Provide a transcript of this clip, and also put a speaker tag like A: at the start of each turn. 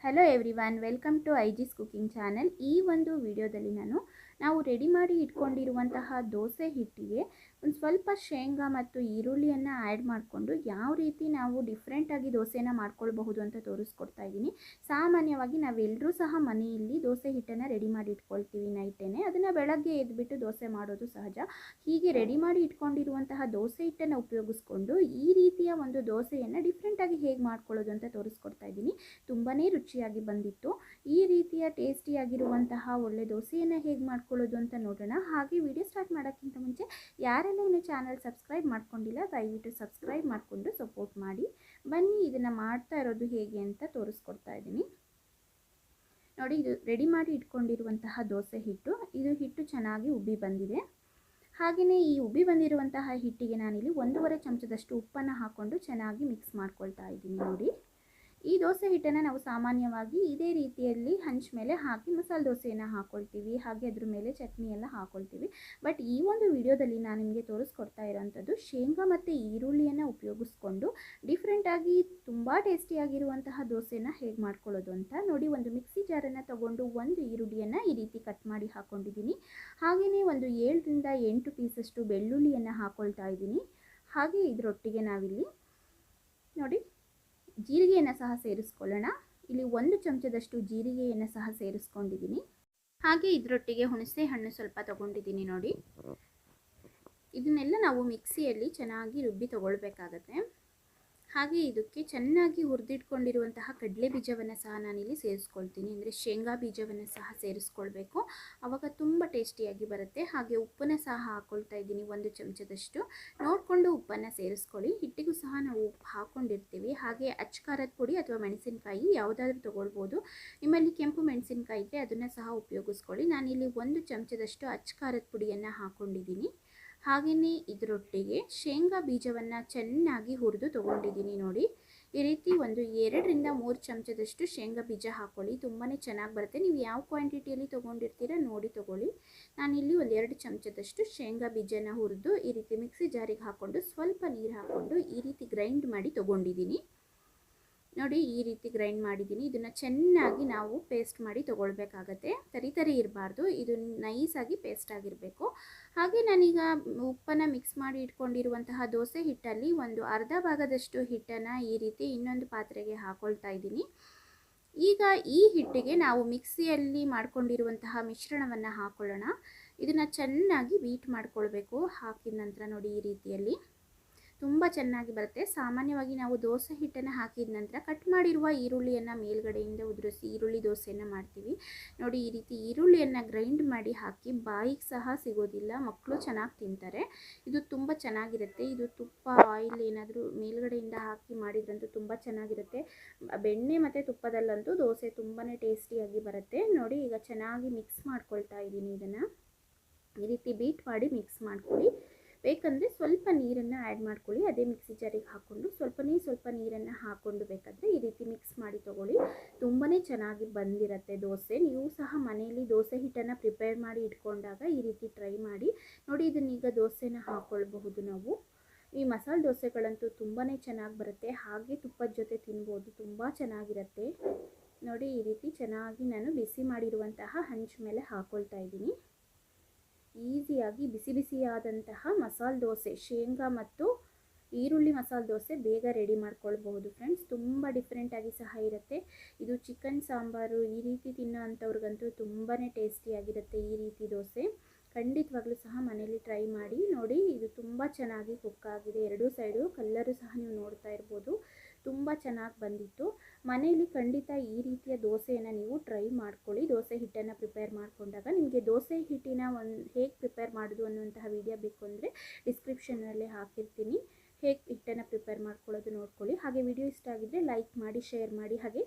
A: Hello everyone, welcome to ಐಜಿಸ್ cooking channel. ಈ ಒಂದು ವಿಡಿಯೋದಲ್ಲಿ ನಾವು ರೆಡಿ ಮಾಡಿ ಇಟ್ಕೊಂಡಿರುವಂತಹ ದೋಸೆ ಹಿಟ್ಟಿಗೆ ಒಂದು ಸ್ವಲ್ಪ ಶೇಂಗಾ ಮತ್ತು ಈರುಳ್ಳಿಯನ್ನು ಆ್ಯಡ್ ಮಾಡಿಕೊಂಡು ಯಾವ ರೀತಿ ನಾವು ಡಿಫ್ರೆಂಟಾಗಿ ದೋಸೆನ ಮಾಡ್ಕೊಳ್ಬಹುದು ಅಂತ ತೋರಿಸ್ಕೊಡ್ತಾ ಇದ್ದೀನಿ. ಸಾಮಾನ್ಯವಾಗಿ ನಾವೆಲ್ಲರೂ ಸಹ ಮನೆಯಲ್ಲಿ ದೋಸೆ ಹಿಟ್ಟನ್ನು ರೆಡಿ ಮಾಡಿ ಇಟ್ಕೊಳ್ತೀವಿ ನೈಟೇನೆ. ಅದನ್ನು ಬೆಳಗ್ಗೆ ಎದ್ಬಿಟ್ಟು ದೋಸೆ ಮಾಡೋದು ಸಹಜ. ಹೀಗೆ ರೆಡಿ ಮಾಡಿ ಇಟ್ಕೊಂಡಿರುವಂತಹ ದೋಸೆ ಹಿಟ್ಟನ್ನು ಉಪಯೋಗಿಸ್ಕೊಂಡು ಈ ರೀತಿಯ ಒಂದು ದೋಸೆಯನ್ನು ಡಿಫ್ರೆಂಟಾಗಿ ಹೇಗೆ ಮಾಡ್ಕೊಳ್ಳೋದು ಅಂತ ತೋರಿಸ್ಕೊಡ್ತಾ ಇದ್ದೀನಿ. ತುಂಬಾ ರುಚಿಯಾಗಿ ಬಂದಿತ್ತು. ಈ ರೀತಿಯ ಟೇಸ್ಟಿಯಾಗಿರುವಂತಹ ಒಳ್ಳೆ ದೋಸೆಯನ್ನು ಹೇಗೆ ಮಾಡ್ಕೊಳ್ಳೋದು ಅಂತ ನೋಡೋಣ. ಹಾಗೆ ವಿಡಿಯೋ ಸ್ಟಾರ್ಟ್ ಮಾಡೋಕ್ಕಿಂತ ಮುಂಚೆ ಯಾರೆಲ್ಲ ಇನ್ನೂ ಚಾನಲ್ ಸಬ್ಸ್ಕ್ರೈಬ್ ಮಾಡ್ಕೊಂಡಿಲ್ಲ ದಯವಿಟ್ಟು ಸಬ್ಸ್ಕ್ರೈಬ್ ಮಾಡಿಕೊಂಡು ಸಪೋರ್ಟ್ ಮಾಡಿ. ಬನ್ನಿ ಇದನ್ನು ಮಾಡ್ತಾ ಇರೋದು ಹೇಗೆ ಅಂತ ತೋರಿಸ್ಕೊಡ್ತಾ ಇದ್ದೀನಿ. ನೋಡಿ, ಇದು ರೆಡಿ ಮಾಡಿ ಇಟ್ಕೊಂಡಿರುವಂತಹ ದೋಸೆ ಹಿಟ್ಟು. ಇದು ಹಿಟ್ಟು ಚೆನ್ನಾಗಿ ಉಬ್ಬಿ ಬಂದಿದೆ. ಹಾಗೆಯೇ ಈ ಉಬ್ಬಿ ಬಂದಿರುವಂತಹ ಹಿಟ್ಟಿಗೆ ನಾನಿಲ್ಲಿ 1.5 ಚಮಚದಷ್ಟು ಉಪ್ಪನ್ನು ಹಾಕ್ಕೊಂಡು ಚೆನ್ನಾಗಿ ಮಿಕ್ಸ್ ಮಾಡ್ಕೊಳ್ತಾ ಇದ್ದೀನಿ. ನೋಡಿ, ಈ ದೋಸೆ ಹಿಟ್ಟನ್ನು ನಾವು ಸಾಮಾನ್ಯವಾಗಿ ಇದೇ ರೀತಿಯಲ್ಲಿ ಹಂಚ್ ಮೇಲೆ ಹಾಕಿ ಮಸಾಲೆ ದೋಸೆಯನ್ನು ಹಾಕ್ಕೊಳ್ತೀವಿ, ಹಾಗೆ ಅದ್ರ ಮೇಲೆ ಚಟ್ನಿ ಎಲ್ಲ ಹಾಕ್ಕೊಳ್ತೀವಿ. ಬಟ್ ಈ ಒಂದು ವಿಡಿಯೋದಲ್ಲಿ ನಾನು ನಿಮಗೆ ತೋರಿಸ್ಕೊಡ್ತಾ ಇರೋವಂಥದ್ದು ಶೇಂಗಾ ಮತ್ತು ಈರುಳ್ಳಿಯನ್ನು ಉಪಯೋಗಿಸ್ಕೊಂಡು ಡಿಫ್ರೆಂಟಾಗಿ ತುಂಬ ಟೇಸ್ಟಿಯಾಗಿರುವಂತಹ ದೋಸೆನ ಹೇಗೆ ಮಾಡ್ಕೊಳ್ಳೋದು ಅಂತ ನೋಡಿ. ಒಂದು ಮಿಕ್ಸಿ ಜಾರನ್ನು ತಗೊಂಡು ಒಂದು ಈರುಳ್ಳಿಯನ್ನು ಈ ರೀತಿ ಕಟ್ ಮಾಡಿ ಹಾಕ್ಕೊಂಡಿದ್ದೀನಿ. ಹಾಗೆಯೇ ಒಂದು 7ರಿಂದ 8 ಪೀಸಷ್ಟು ಬೆಳ್ಳುಳ್ಳಿಯನ್ನು ಹಾಕ್ಕೊಳ್ತಾ ಇದ್ದೀನಿ. ಹಾಗೆ ಇದರೊಟ್ಟಿಗೆ ನಾವಿಲ್ಲಿ ನೋಡಿ ಜೀರಿಗೆಯನ್ನು ಸಹ ಸೇರಿಸ್ಕೊಳ್ಳೋಣ. ಇಲ್ಲಿ 1 ಚಮಚದಷ್ಟು ಜೀರಿಗೆಯನ್ನು ಸಹ ಸೇರಿಸ್ಕೊಂಡಿದ್ದೀನಿ. ಹಾಗೆ ಇದರೊಟ್ಟಿಗೆ ಹುಣಸೆ ಹಣ್ಣು ಸ್ವಲ್ಪ ತಗೊಂಡಿದ್ದೀನಿ. ನೋಡಿ, ಇದನ್ನೆಲ್ಲ ನಾವು ಮಿಕ್ಸಿಯಲ್ಲಿ ಚೆನ್ನಾಗಿ ರುಬ್ಬಿ ತಗೊಳ್ಬೇಕಾಗತ್ತೆ. ಹಾಗೆ ಇದಕ್ಕೆ ಚೆನ್ನಾಗಿ ಹುರಿದಿಟ್ಕೊಂಡಿರುವಂತಹ ಕಡಲೆ ಬೀಜವನ್ನು ಸಹ ನಾನಿಲ್ಲಿ ಸೇರಿಸ್ಕೊಳ್ತೀನಿ. ಅಂದರೆ ಶೇಂಗಾ ಬೀಜವನ್ನು ಸಹ ಸೇರಿಸ್ಕೊಳ್ಬೇಕು, ಆವಾಗ ತುಂಬ ಟೇಸ್ಟಿಯಾಗಿ ಬರುತ್ತೆ. ಹಾಗೆ ಉಪ್ಪನ್ನು ಸಹ ಹಾಕ್ಕೊಳ್ತಾ ಇದ್ದೀನಿ, 1 ಚಮಚದಷ್ಟು. ನೋಡಿಕೊಂಡು ಉಪ್ಪನ್ನು ಸೇರಿಸ್ಕೊಳ್ಳಿ. ಹಿಟ್ಟಿಗೂ ಸಹ ನಾವು ಉಪ್ಪು ಹಾಕ್ಕೊಂಡಿರ್ತೀವಿ. ಹಾಗೆ ಅಚ್ಚ ಖಾರದ ಪುಡಿ ಅಥವಾ ಮೆಣಸಿನಕಾಯಿ ಯಾವುದಾದ್ರೂ ತೊಗೊಳ್ಬೋದು. ನಿಮ್ಮಲ್ಲಿ ಕೆಂಪು ಮೆಣಸಿನಕಾಯಿ ಇದ್ದರೆ ಅದನ್ನು ಸಹ ಉಪಯೋಗಿಸ್ಕೊಳ್ಳಿ. ನಾನಿಲ್ಲಿ 1 ಚಮಚದಷ್ಟು ಅಚ್ಚ ಖಾರದ ಪುಡಿಯನ್ನು ಹಾಕ್ಕೊಂಡಿದ್ದೀನಿ. ಹಾಗೆಯೇ ಇದರೊಟ್ಟಿಗೆ ಶೇಂಗಾ ಬೀಜವನ್ನು ಚೆನ್ನಾಗಿ ಹುರಿದು ತೊಗೊಂಡಿದ್ದೀನಿ. ನೋಡಿ, ಈ ರೀತಿ ಒಂದು 2ರಿಂದ 3 ಚಮಚದಷ್ಟು ಶೇಂಗಾ ಬೀಜ ಹಾಕ್ಕೊಳ್ಳಿ, ತುಂಬಾ ಚೆನ್ನಾಗಿ ಬರುತ್ತೆ. ನೀವು ಯಾವ ಕ್ವಾಂಟಿಟಿಯಲ್ಲಿ ತೊಗೊಂಡಿರ್ತೀರ ನೋಡಿ ತೊಗೊಳ್ಳಿ. ನಾನಿಲ್ಲಿ ಒಂದು 2 ಚಮಚದಷ್ಟು ಶೇಂಗಾ ಬೀಜನ ಹುರಿದು ಈ ರೀತಿ ಮಿಕ್ಸಿ ಜಾರಿಗೆ ಹಾಕ್ಕೊಂಡು ಸ್ವಲ್ಪ ನೀರು ಹಾಕ್ಕೊಂಡು ಈ ರೀತಿ ಗ್ರೈಂಡ್ ಮಾಡಿ ತೊಗೊಂಡಿದ್ದೀನಿ. ನೋಡಿ, ಈ ರೀತಿ ಗ್ರೈಂಡ್ ಮಾಡಿದ್ದೀನಿ. ಇದನ್ನು ಚೆನ್ನಾಗಿ ನಾವು ಪೇಸ್ಟ್ ಮಾಡಿ ತೊಗೊಳ್ಬೇಕಾಗತ್ತೆ. ತರಿ ಇರಬಾರ್ದು, ಇದು ನೈಸಾಗಿ ಪೇಸ್ಟ್ ಆಗಿರಬೇಕು. ಹಾಗೆ ನಾನೀಗ ಉಪ್ಪನ್ನು ಮಿಕ್ಸ್ ಮಾಡಿ ಇಟ್ಕೊಂಡಿರುವಂತಹ ದೋಸೆ ಹಿಟ್ಟಲ್ಲಿ ಒಂದು ಅರ್ಧ ಭಾಗದಷ್ಟು ಹಿಟ್ಟನ್ನು ಈ ರೀತಿ ಇನ್ನೊಂದು ಪಾತ್ರೆಗೆ ಹಾಕ್ಕೊಳ್ತಾ ಇದ್ದೀನಿ. ಈಗ ಈ ಹಿಟ್ಟಿಗೆ ನಾವು ಮಿಕ್ಸಿಯಲ್ಲಿ ಮಾಡ್ಕೊಂಡಿರುವಂತಹ ಮಿಶ್ರಣವನ್ನು ಹಾಕ್ಕೊಳ್ಳೋಣ. ಇದನ್ನು ಚೆನ್ನಾಗಿ ಬೀಟ್ ಮಾಡ್ಕೊಳ್ಬೇಕು. ಹಾಕಿದ ನಂತರ ನೋಡಿ, ಈ ರೀತಿಯಲ್ಲಿ ತುಂಬ ಚೆನ್ನಾಗಿ ಬರುತ್ತೆ. ಸಾಮಾನ್ಯವಾಗಿ ನಾವು ದೋಸೆ ಹಿಟ್ಟನ್ನು ಹಾಕಿದ ನಂತರ ಕಟ್ ಮಾಡಿರುವ ಈರುಳ್ಳಿಯನ್ನು ಮೇಲ್ಗಡೆಯಿಂದ ಉದುರಿಸಿ ಈರುಳ್ಳಿ ದೋಸೆಯನ್ನು ಮಾಡ್ತೀವಿ. ನೋಡಿ, ಈ ರೀತಿ ಈರುಳ್ಳಿಯನ್ನು ಗ್ರೈಂಡ್ ಮಾಡಿ ಹಾಕಿ ಬಾಯಿಗೆ ಸಹ ಸಿಗೋದಿಲ್ಲ, ಮಕ್ಕಳು ಚೆನ್ನಾಗಿ ತಿಂತಾರೆ. ಇದು ತುಂಬ ಚೆನ್ನಾಗಿರುತ್ತೆ. ಇದು ತುಪ್ಪ ಆಯಿಲ್ ಏನಾದರೂ ಮೇಲ್ಗಡೆಯಿಂದ ಹಾಕಿ ಮಾಡಿದ್ರಂತೂ ತುಂಬ ಚೆನ್ನಾಗಿರುತ್ತೆ. ಬೆಣ್ಣೆ ಮತ್ತು ತುಪ್ಪದಲ್ಲಂತೂ ದೋಸೆ ತುಂಬಾ ಟೇಸ್ಟಿಯಾಗಿ ಬರುತ್ತೆ. ನೋಡಿ, ಈಗ ಚೆನ್ನಾಗಿ ಮಿಕ್ಸ್ ಮಾಡ್ಕೊಳ್ತಾ ಇದ್ದೀನಿ. ಇದನ್ನು ಈ ರೀತಿ ಬೀಟ್ ಮಾಡಿ ಮಿಕ್ಸ್ ಮಾಡ್ಕೊಳ್ಳಿ. ಬೇಕಂದರೆ ಸ್ವಲ್ಪ ನೀರನ್ನು ಆ್ಯಡ್ ಮಾಡ್ಕೊಳ್ಳಿ. ಅದೇ ಮಿಕ್ಸಿ ಜಾರಿಗೆ ಹಾಕ್ಕೊಂಡು ಸ್ವಲ್ಪ ನೀರನ್ನು ಹಾಕ್ಕೊಂಡು ಬೇಕಾದರೆ ಈ ರೀತಿ ಮಿಕ್ಸ್ ಮಾಡಿ ತೊಗೊಳ್ಳಿ. ತುಂಬಾ ಚೆನ್ನಾಗಿ ಬಂದಿರುತ್ತೆ ದೋಸೆ. ನೀವು ಸಹ ಮನೆಯಲ್ಲಿ ದೋಸೆ ಹಿಟ್ಟನ್ನು ಪ್ರಿಪೇರ್ ಮಾಡಿ ಇಟ್ಕೊಂಡಾಗ ಈ ರೀತಿ ಟ್ರೈ ಮಾಡಿ ನೋಡಿ. ಇದನ್ನೀಗ ದೋಸೆನ ಹಾಕ್ಕೊಳ್ಬಹುದು ನಾವು. ಈ ಮಸಾಲೆ ದೋಸೆಗಳಂತೂ ತುಂಬಾ ಚೆನ್ನಾಗಿ ಬರುತ್ತೆ. ಹಾಗೆ ತುಪ್ಪದ ಜೊತೆ ತಿನ್ಬೋದು, ತುಂಬ ಚೆನ್ನಾಗಿರುತ್ತೆ. ನೋಡಿ, ಈ ರೀತಿ ಚೆನ್ನಾಗಿ ನಾನು ಬಿಸಿ ಮಾಡಿರುವಂತಹ ಹಂಚು ಮೇಲೆ ಹಾಕ್ಕೊಳ್ತಾ ಇದ್ದೀನಿ. ಈಸಿಯಾಗಿ ಬಿಸಿ ಬಿಸಿಯಾದಂತಹ ಮಸಾಲೆ ದೋಸೆ, ಶೇಂಗಾ ಮತ್ತು ಈರುಳ್ಳಿ ಮಸಾಲೆ ದೋಸೆ ಬೇಗ ರೆಡಿ ಮಾಡ್ಕೊಳ್ಬಹುದು ಫ್ರೆಂಡ್ಸ್. ತುಂಬ ಡಿಫ್ರೆಂಟಾಗಿ ಸಹ ಇರುತ್ತೆ. ಇದು ಚಿಕನ್ ಸಾಂಬಾರು ಈ ರೀತಿ ತಿನ್ನೋ ಅಂಥವ್ರಿಗಂತೂ ತುಂಬಾ ಟೇಸ್ಟಿಯಾಗಿರುತ್ತೆ. ಈ ರೀತಿ ದೋಸೆ ಖಂಡಿತವಾಗ್ಲೂ ಸಹ ಮನೇಲಿ ಟ್ರೈ ಮಾಡಿ ನೋಡಿ. ಇದು ತುಂಬ ಚೆನ್ನಾಗಿ ಕುಕ್ ಆಗಿದೆ. ಎರಡೂ ಸೈಡು ಕಲ್ಲರು ಸಹ ನೀವು ನೋಡ್ತಾ ಇರ್ಬೋದು, ತುಂಬ ಚೆನ್ನಾಗಿ ಬಂದಿತ್ತು. ಮನೆಯಲ್ಲಿ ಖಂಡಿತ ಈ ರೀತಿಯ ದೋಸೆಯನ್ನು ನೀವು ಟ್ರೈ ಮಾಡ್ಕೊಳ್ಳಿ. ದೋಸೆ ಹಿಟ್ಟನ್ನು ಪ್ರಿಪೇರ್ ಮಾಡಿಕೊಂಡಾಗ ನಿಮಗೆ ದೋಸೆ ಹಿಟ್ಟಿನ ಹೇಗೆ ಪ್ರಿಪೇರ್ ಮಾಡೋದು ಅನ್ನುವಂತಹ ವಿಡಿಯೋ ಬೇಕು ಅಂದರೆ ಡಿಸ್ಕ್ರಿಪ್ಷನಲ್ಲಿ ಹಾಕಿರ್ತೀನಿ. ಹೇಗೆ ಹಿಟ್ಟನ್ನು ಪ್ರಿಪೇರ್ ಮಾಡ್ಕೊಳ್ಳೋದು ನೋಡ್ಕೊಳ್ಳಿ. ಹಾಗೆ ವಿಡಿಯೋ ಇಷ್ಟ ಆಗಿದ್ದರೆ ಲೈಕ್ ಮಾಡಿ, ಶೇರ್ ಮಾಡಿ, ಹಾಗೆ